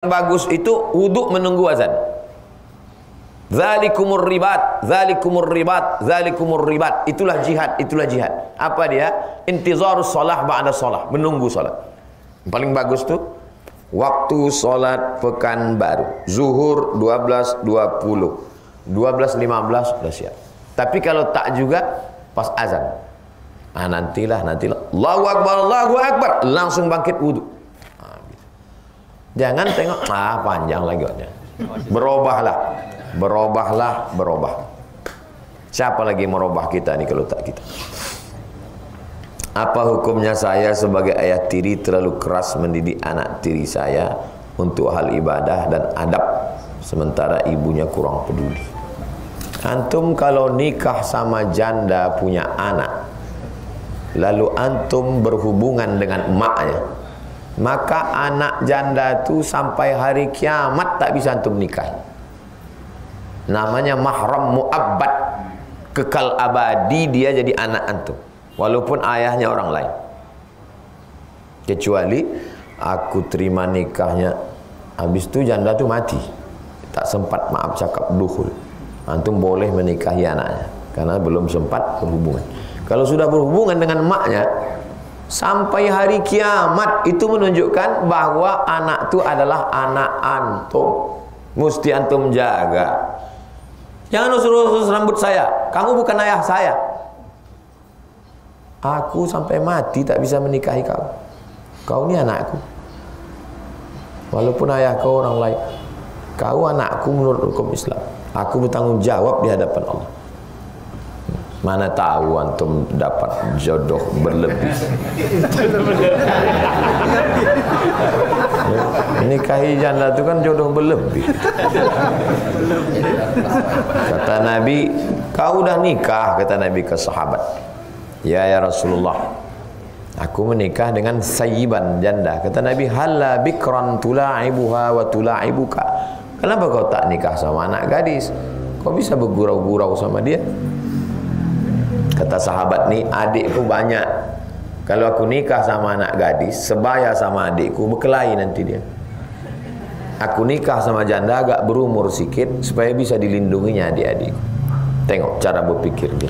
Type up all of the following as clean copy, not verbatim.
bagus itu wudhu menunggu azan. Dzalikumur ribat, dzalikumur ribat, dzalikumur ribat. Itulah jihad, itulah jihad. Apa dia? Intizarus shalah ba'da shalah, menunggu salat. Paling bagus tuh waktu salat pekan baru. Zuhur 12.20. 12.15 sudah siap. Tapi kalau tak juga pas azan. Ah nantilah. Allahu Akbar, langsung bangkit wudhu. Jangan tengok, panjang lagi waktunya. Berubah. Siapa lagi merubah kita nih kalau tak kita? Apa hukumnya saya sebagai ayah tiri terlalu keras mendidik anak tiri saya untuk hal ibadah dan adab, sementara ibunya kurang peduli? Antum kalau nikah sama janda punya anak, lalu antum berhubungan dengan emaknya, maka anak janda itu sampai hari kiamat tak bisa antum nikahi. Namanya mahram mu'abbad, kekal abadi dia jadi anak antum, walaupun ayahnya orang lain. Kecuali aku terima nikahnya, habis itu janda itu mati, tak sempat maaf cakap dukhul, antum boleh menikahi anaknya karena belum sempat berhubungan. Kalau sudah berhubungan dengan emaknya sampai hari kiamat, itu menunjukkan bahwa anak itu adalah anak antum. Mesti antum jaga. Jangan usus-usus rambut saya, kamu bukan ayah saya. Aku sampai mati tak bisa menikahi kau. Kau ini anakku, walaupun ayah kau orang lain. Kau anakku menurut hukum Islam. Aku bertanggung jawab di hadapan Allah. Mana tahu antum dapat jodoh berlebih. Nikahi janda itu kan jodoh berlebih. Kata Nabi, kau udah nikah, kata Nabi ke sahabat. Ya Rasulullah, aku menikah dengan sayyiban janda. Kata Nabi, halla bikran tula'ibuha wa tula'ibuka. Kenapa kau tak nikah sama anak gadis? Kau bisa bergurau-gurau sama dia? Kata sahabat nih, adikku banyak. Kalau aku nikah sama anak gadis, sebaya sama adikku, berkelahi nanti dia. Aku nikah sama janda agak berumur sikit, supaya bisa dilindunginya adik-adikku. Tengok cara berpikir dia.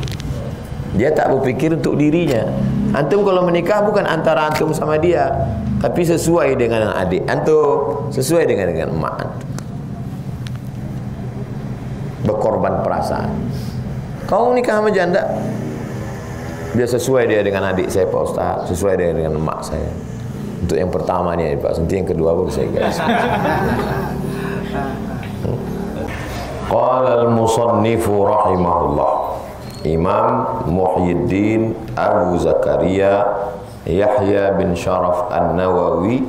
Dia tak berpikir untuk dirinya. Antum kalau menikah bukan antara antum sama dia, tapi sesuai dengan adik antum, sesuai dengan emak antum. Berkorban perasaan. Kau nikah sama janda, dia sesuai dia dengan adik saya Pak Ustaz, sesuai dia dengan emak saya. Untuk yang pertama nih Pak, nanti yang kedua baru saya guys. Qala al-musannifu rahimahullah, Imam Muhyiddin Abu Zakaria Yahya bin Sharaf An-Nawawi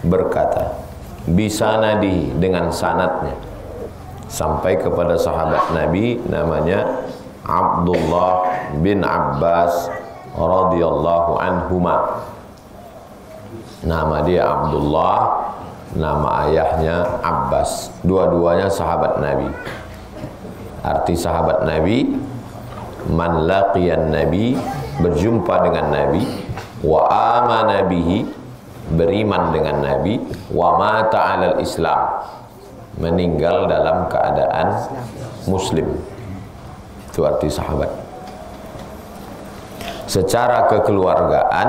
berkata, bisanadi, dengan sanadnya sampai kepada sahabat Nabi namanya Abdullah bin Abbas radhiyallahu anhuma. Nama dia Abdullah, nama ayahnya Abbas. Dua-duanya sahabat Nabi. Arti sahabat Nabi, man laqiyan Nabi, berjumpa dengan Nabi, wa amana bihi, beriman dengan Nabi, wa mata 'alal Islam, meninggal dalam keadaan muslim. Itu arti sahabat. Secara kekeluargaan,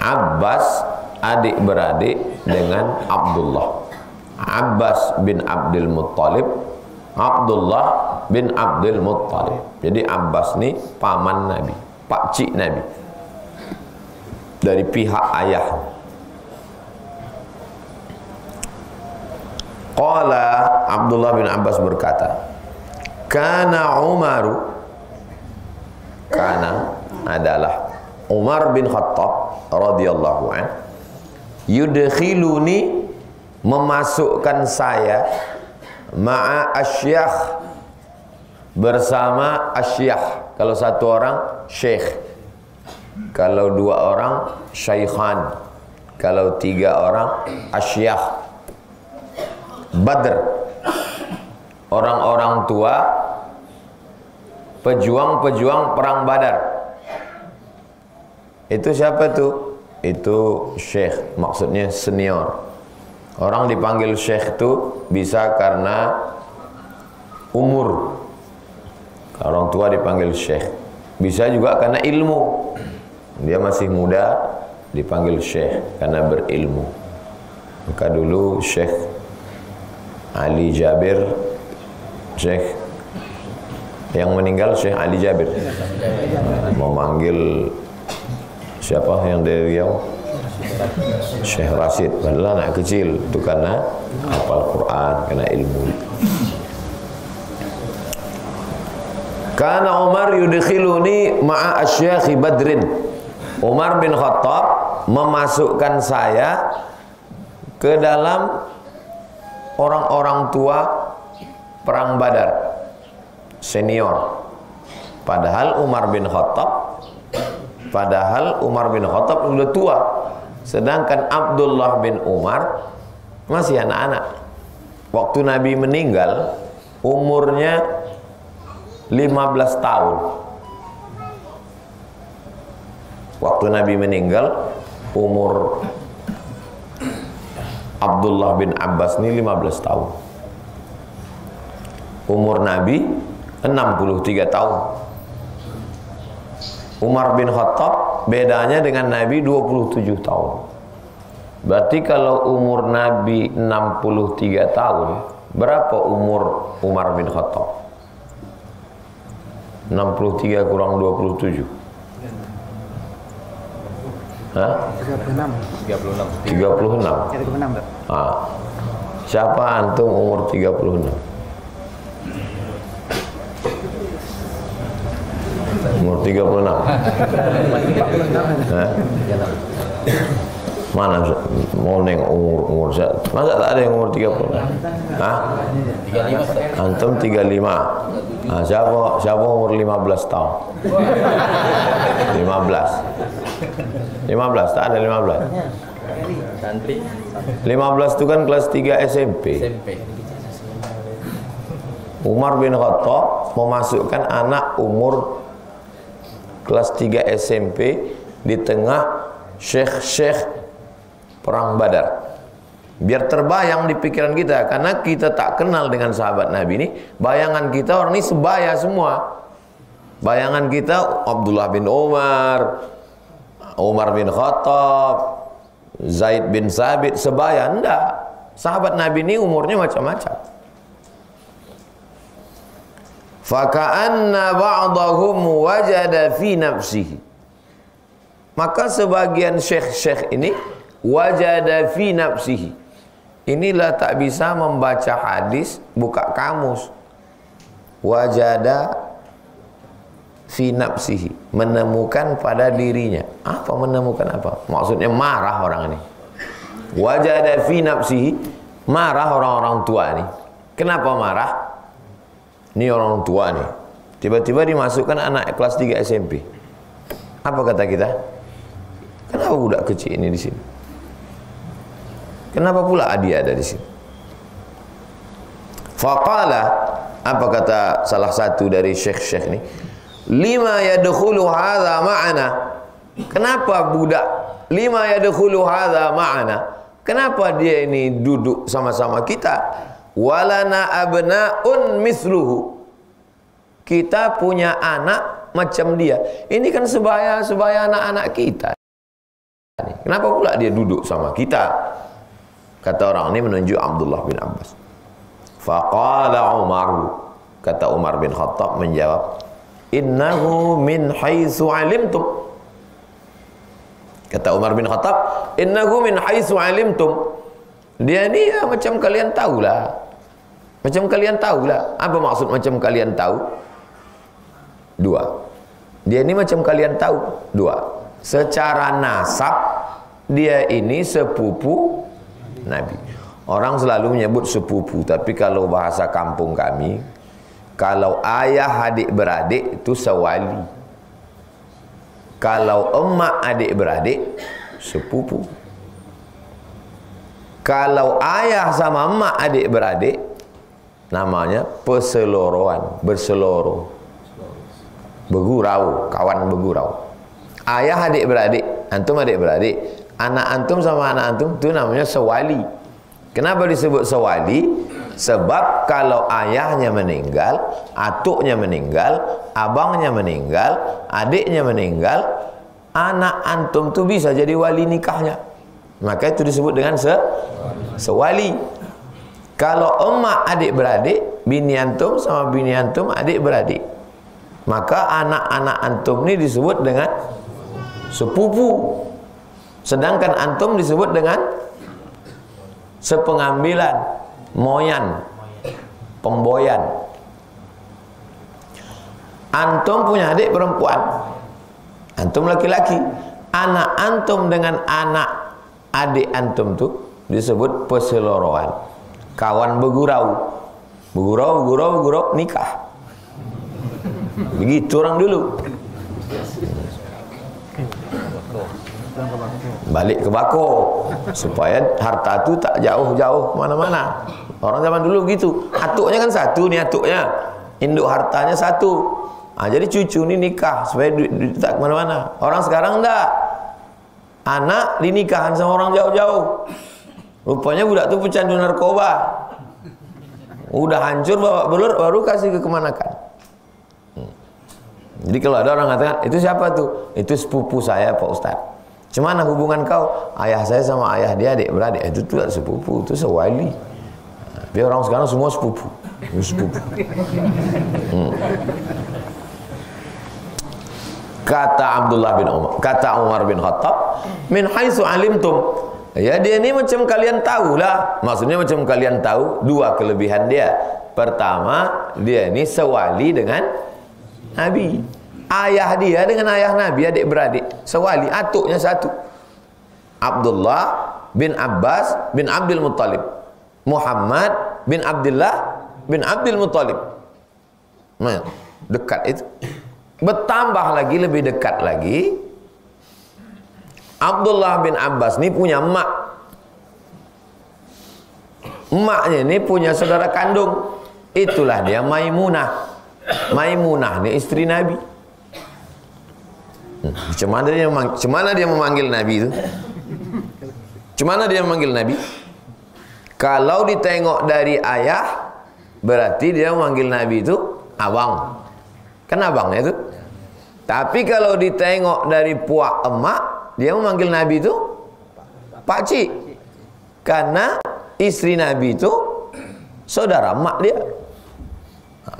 Abbas adik beradik dengan Abdullah. Abbas bin Abdul Muttalib, Abdullah bin Abdul Muttalib. Jadi Abbas ni paman Nabi, pakcik Nabi, dari pihak ayah. Qala, Abdullah bin Abbas berkata, Kana Umaru, kana adalah Umar bin Khattab radhiyallahu an, yudkhiluni, memasukkan saya, ma'a asyakh, bersama asyakh. Kalau satu orang syekh, kalau dua orang syaikhan, kalau tiga orang asyakh. Badr, orang-orang tua, pejuang-pejuang perang Badar. Itu siapa tuh? Itu syekh, maksudnya senior. Orang dipanggil syekh itu bisa karena umur. Orang tua dipanggil syekh. Bisa juga karena ilmu. Dia masih muda dipanggil syekh karena berilmu. Maka dulu Syekh Ali Jabir, Syekh yang meninggal Syekh Ali Jabir, memanggil siapa yang dari Riau? Syekh Rashid. Padahal anak kecil itu karena hafal Quran, karena ilmu. Kana Umar yudkhiluni ma'a asy-Syekh Badrin. Umar bin Khattab memasukkan saya ke dalam orang-orang tua perang Badar senior. Padahal Umar bin Khattab sudah tua. Sedangkan Abdullah bin Umar masih anak-anak. Waktu Nabi meninggal umurnya 15 tahun. Waktu Nabi meninggal umur Abdullah bin Abbas ini 15 tahun. Umur Nabi 63 tahun. Umar bin Khattab bedanya dengan Nabi 27 tahun. Berarti kalau umur Nabi 63 tahun, berapa umur Umar bin Khattab? 63 kurang 27. Hah? 36. Ah. Siapa antum umur 36? Umur 36. Hah? Mana mau nengok umur saya? Masa tak ada yang umur 30? Hah? Antum 35. Nah, siapa umur 15 tahun? 15 tak ada 15. 15 itu kan kelas 3 SMP. Umar bin Khattab memasukkan anak umur kelas 3 SMP di tengah syekh-syekh perang Badar. Biar terbayang di pikiran kita, karena kita tak kenal dengan sahabat Nabi ini, bayangan kita orang ini sebaya semua. Bayangan kita Abdullah bin Umar, Umar bin Khattab, Zaid bin Sabit, sebaya. Enggak. Sahabat Nabi ini umurnya macam-macam. Faka'anna ba'dahum wajada fi nafsihi. Maka sebagian syekh-syekh ini wajada fi nafsihi. Inilah tak bisa membaca hadis, buka kamus. Wajada fi nafsihi, menemukan pada dirinya. Apa menemukan apa? Maksudnya marah orang ini. Wajada fi nafsihi, marah orang-orang tua ini. Kenapa marah? Ini orang tua nih. Tiba-tiba dimasukkan anak kelas 3 SMP. Apa kata kita? Kenapa budak kecil ini di sini? Kenapa pula dia ada di sini? Faqala, apa kata salah satu dari syekh-syekh ini? Lima yadkhulu hadza ma'ana. Kenapa budak? Lima yadkhulu hadza ma'ana. Kenapa dia ini duduk sama-sama kita? Walana abna'un misluhu. Kita punya anak macam dia. Ini kan sebaya anak-anak kita. Kenapa pula dia duduk sama kita? Kata orang ini menunjuk Abdullah bin Abbas. Faqala Umar, kata Umar bin Khattab menjawab, innahu min haitsu alimtum. Kata Umar bin Khattab, innahu min haitsu alimtum. Dia ni ya, macam kalian tahulah. Macam kalian tahulah. Apa maksud macam kalian tahu? Dua. Dia ini macam kalian tahu. Dua. Secara nasab dia ini sepupu Nabi. Orang selalu menyebut sepupu, tapi kalau bahasa kampung kami, kalau ayah adik beradik itu sewali. Kalau emak adik beradik sepupu. Kalau ayah sama emak adik beradik namanya perseloroan, berseloro, bergurau, kawan bergurau. Ayah adik beradik, antum adik beradik, anak antum sama anak antum itu namanya sewali. Kenapa disebut sewali? Sebab kalau ayahnya meninggal, atuknya meninggal, abangnya meninggal, adiknya meninggal, anak antum tu bisa jadi wali nikahnya. Maka itu disebut dengan sewali. Kalau emak adik-beradik, bini antum sama bini antum adik-beradik, maka anak-anak antum ini disebut dengan sepupu. Sedangkan antum disebut dengan sepengambilan, moyan, pemboyan. Antum punya adik perempuan, antum laki-laki. Anak antum dengan anak adik antum tuh disebut perseloroan, kawan bergurau, bergurau nikah. Begitu orang dulu. Balik ke bako supaya harta tu tak jauh-jauh mana-mana. Orang zaman dulu gitu. Atuknya kan satu nih, atuknya induk hartanya satu. Jadi cucu ni nikah supaya duit tak kemana-mana. Orang sekarang enggak. Anak dinikahan sama orang jauh-jauh. Rupanya budak tu pecandu narkoba. Udah hancur bawa belur, baru kasih ke kemanakan. Jadi kalau ada orang katakan, itu siapa tuh? Itu sepupu saya Pak Ustaz. Cemana hubungan kau? Ayah saya sama ayah dia adik-beradik. Itu tuh sepupu, itu sewali. Biar orang sekarang semua sepupu. Kata Abdullah bin Umar, kata Umar bin Khattab, min haitsu alimtum. Ya, dia ini macam kalian tahulah. Maksudnya macam kalian tahu dua kelebihan dia. Pertama, dia ini sewali dengan Nabi. Ayah dia dengan ayah Nabi adik-beradik, sewali, atuknya satu. Abdullah bin Abbas bin Abdul Muttalib, Muhammad bin Abdullah bin Abdul Muttalib. Nah, dekat itu. Bertambah lagi, lebih dekat lagi, Abdullah bin Abbas ini punya emak. Emaknya ini punya saudara kandung. Itulah dia Maimunah. Maimunah ini istri Nabi. Cemana dia memanggil Nabi itu? Cemana dia memanggil Nabi? Kalau ditengok dari ayah, berarti dia memanggil Nabi itu abang. Kan abangnya itu. Tapi kalau ditengok dari puak emak, dia memanggil Nabi itu pakcik. Karena istri Nabi itu saudara emak dia.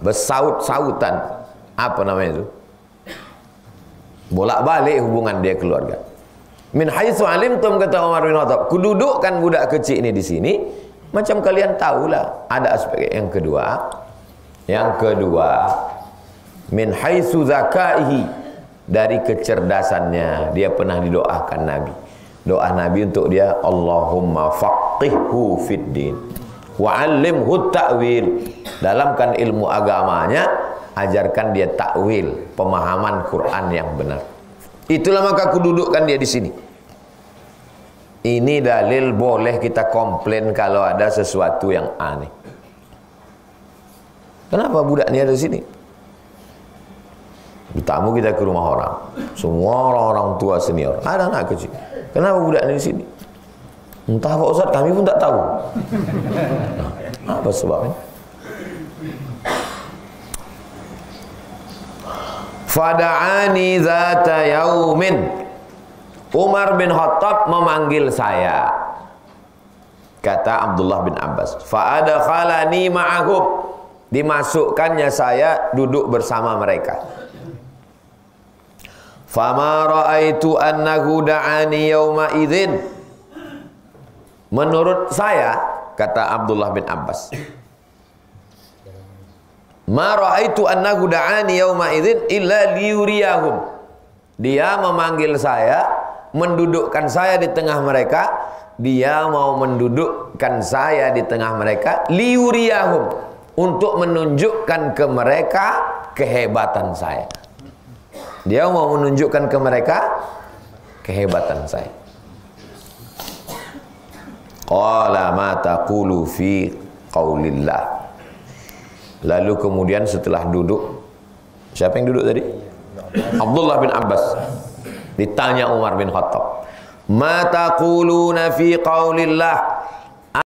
Bersaut-sautan. Apa namanya itu? Bolak-balik hubungan dia keluarga. Min haitsu alimtum, kata Umar bin Khattab, kududukkan budak kecil ini di sini macam kalian tahulah. Ada aspek yang kedua. Yang kedua, min haitsu zakaihi, dari kecerdasannya dia pernah didoakan Nabi. Doa Nabi untuk dia, Allahumma faqihhu fid din wa 'allimhu ta'wil. Dalamkan ilmu agamanya, ajarkan dia takwil, pemahaman Quran yang benar. Itulah maka kududukkan dia di sini. Ini dalil boleh kita komplain kalau ada sesuatu yang aneh. Kenapa budak ini ada di sini? Bertamu kita ke rumah orang, semua orang-orang tua senior, ada anak kecil. Kenapa budak ini di sini? Entah Pak Ustaz, kami pun tak tahu. Apa sebabnya? Fada'ani zata yaumin, Umar bin Khattab memanggil saya. Kata Abdullah bin Abbas, fa'adakhalani ma'ahum, dimasukkannya saya duduk bersama mereka. Fama ra'aitu annahu da'ani yauma idzin, menurut saya, kata Abdullah bin Abbas, ma ra'aitu annahu da'ani yauma idzin illa liyuriyahum. Dia memanggil saya, mendudukkan saya di tengah mereka. Dia mau mendudukkan saya di tengah mereka liyuriyahum, untuk menunjukkan ke mereka kehebatan saya. Dia mau menunjukkan ke mereka kehebatan saya. Qala ma taqulu fi qaulillah. Lalu kemudian setelah duduk, siapa yang duduk tadi? Abdullah bin Abbas. Ditanya Umar bin Khattab, ma taquluna fi qaulillah,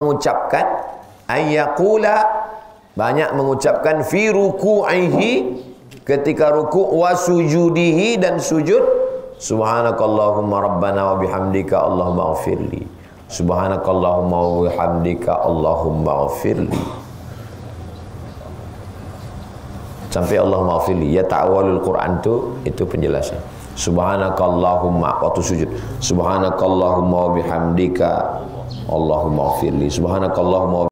mengucapkan ayyaqula, banyak mengucapkan fi ruku'ihi, ketika ruku', wa sujudihi, dan sujud, subhanakallahumma rabbana wa bihamdika allahumma ighfirli, subhanakallahumma wa bihamdika allahumma ighfirli, sampai allahumma ighfirli. Ya ta'awalul Quran itu penjelasan. Subhanakallahumma, waktu sujud, subhanakallahumma wa bihamdika allahumma ighfirli, subhanakallahumma